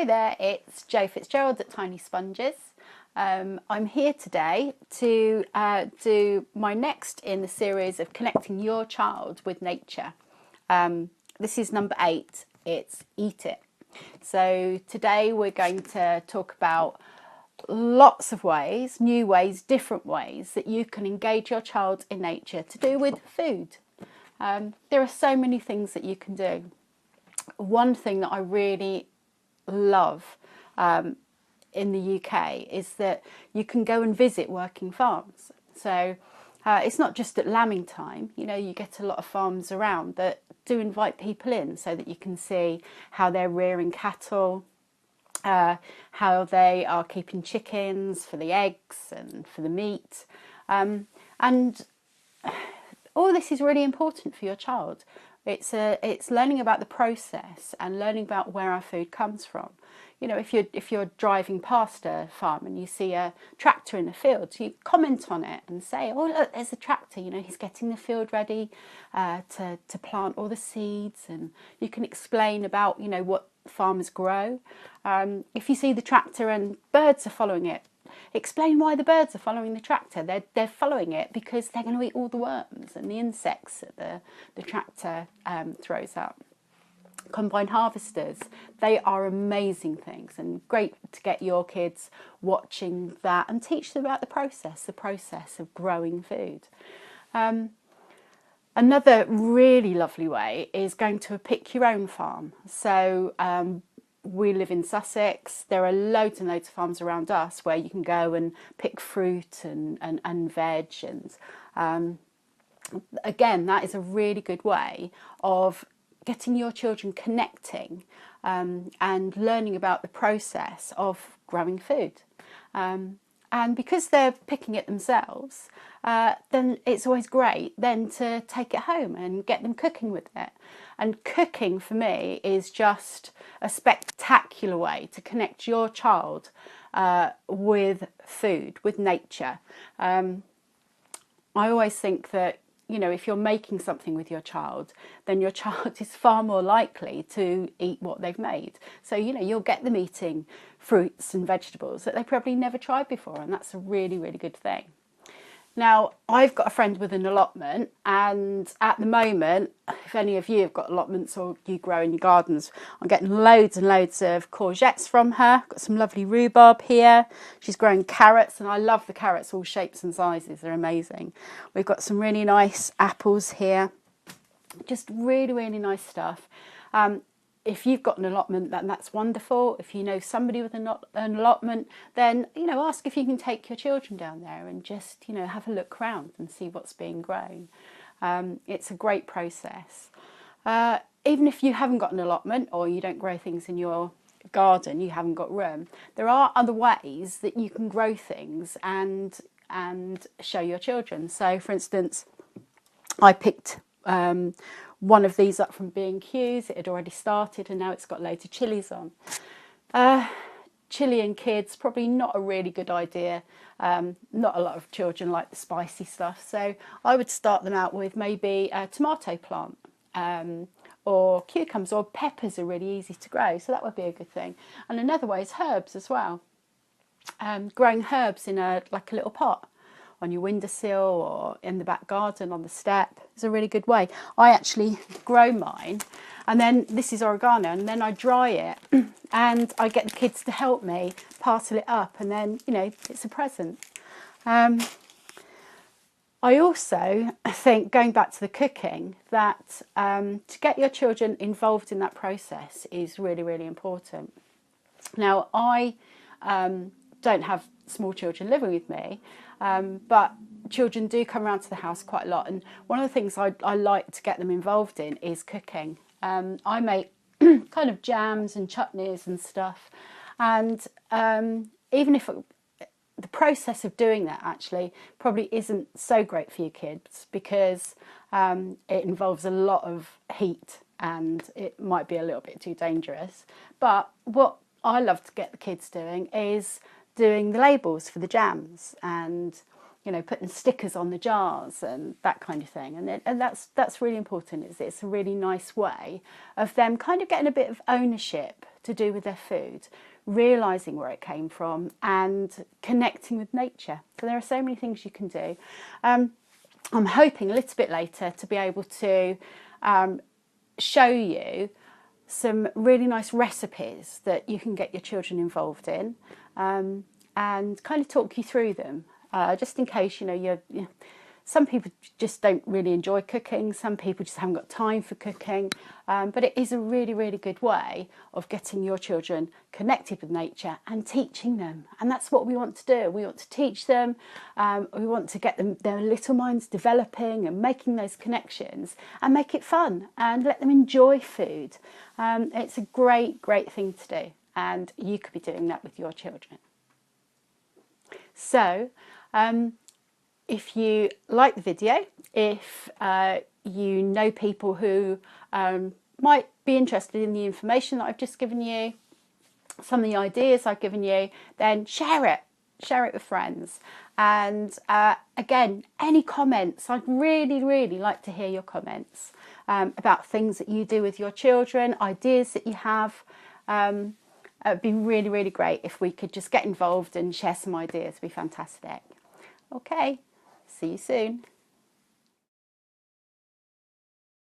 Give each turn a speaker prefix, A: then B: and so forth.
A: there, it's Jo Fitzgerald at Tiny Sponges. I'm here today to do my next in the series of connecting your child with nature. This is number 8, it's Eat It. So today we're going to talk about lots of ways, new ways, different ways that you can engage your child in nature to do with food. There are so many things that you can do. One thing that I really love in the UK is that you can go and visit working farms. So it's not just at lambing time, you know, you get a lot of farms around that do invite people in so that you can see how they're rearing cattle, how they are keeping chickens for the eggs and for the meat. And all this is really important for your child. It's learning about the process and learning about where our food comes from. You know, if you're driving past a farm and you see a tractor in the field, you comment on it and say, "Oh, look, there's a tractor. You know, he's getting the field ready to plant all the seeds." And you can explain about, you know, what farmers grow. If you see the tractor and birds are following it, explain why the birds are following the tractor. They're following it because they're going to eat all the worms and the insects that the tractor throws up. Combine harvesters, they are amazing things and great to get your kids watching that and teach them about the process of growing food. Another really lovely way is going to a pick your own farm. So we live in Sussex. There are loads and loads of farms around us where you can go and pick fruit and veg. And again, that is a really good way of getting your children connecting and learning about the process of growing food. And because they're picking it themselves, then it's always great then to take it home and get them cooking with it. And cooking for me is just a spectacular way to connect your child with food, with nature. I always think that, you know, if you're making something with your child, then your child is far more likely to eat what they've made. So, you know, you'll get them eating fruits and vegetables that they probably never tried before, and that's a really, really good thing. Now, I've got a friend with an allotment, and at the moment, if any of you have got allotments or you grow in your gardens, I'm getting loads and loads of courgettes from her. Got some lovely rhubarb here. She's growing carrots, and I love the carrots, all shapes and sizes. They're amazing. We've got some really nice apples here. Just really, really nice stuff. If you've got an allotment, then that's wonderful. If you know somebody with an allotment, then, you know, ask if you can take your children down there and just, you know, have a look around and see what's being grown. It's a great process. Even if you haven't got an allotment or you don't grow things in your garden, you haven't got room, there are other ways that you can grow things and show your children. So, for instance, I picked one of these up from B&Q's. It had already started and now it's got loads of chilies on. Chili and kids, probably not a really good idea. Not a lot of children like the spicy stuff. So I would start them out with maybe a tomato plant or cucumbers, or peppers are really easy to grow. So that would be a good thing. And another way is herbs as well. Growing herbs in like a little pot on your windowsill or in the back garden on the step is a really good way. I actually grow mine, and then this is oregano, and then I dry it and I get the kids to help me parcel it up, and then, you know, it's a present. I also think, going back to the cooking, that to get your children involved in that process is really, really important. Now, I don't have small children living with me, but children do come around to the house quite a lot, and one of the things I like to get them involved in is cooking. I make kind of jams and chutneys and stuff, and even if the process of doing that actually probably isn't so great for your kids, because it involves a lot of heat and it might be a little bit too dangerous, but what I love to get the kids doing is doing the labels for the jams and, you know, putting stickers on the jars and that kind of thing. And that's really important. It's a really nice way of them kind of getting a bit of ownership to do with their food, realising where it came from and connecting with nature. So there are so many things you can do. I'm hoping a little bit later to be able to show you some really nice recipes that you can get your children involved in, and kind of talk you through them, just in case, you know, some people just don't really enjoy cooking, some people just haven't got time for cooking, but it is a really, really good way of getting your children connected with nature and teaching them. And that's what we want to do. We want to teach them, we want to get them, their little minds developing and making those connections, and make it fun and let them enjoy food. It's a great, great thing to do, and you could be doing that with your children. So, if you like the video, if you know people who might be interested in the information that I've just given you, some of the ideas I've given you, then share it with friends. And again, any comments, I'd really, really like to hear your comments about things that you do with your children, ideas that you have. It'd be really, really great if we could just get involved and share some ideas. It'd be fantastic. Okay. See you soon.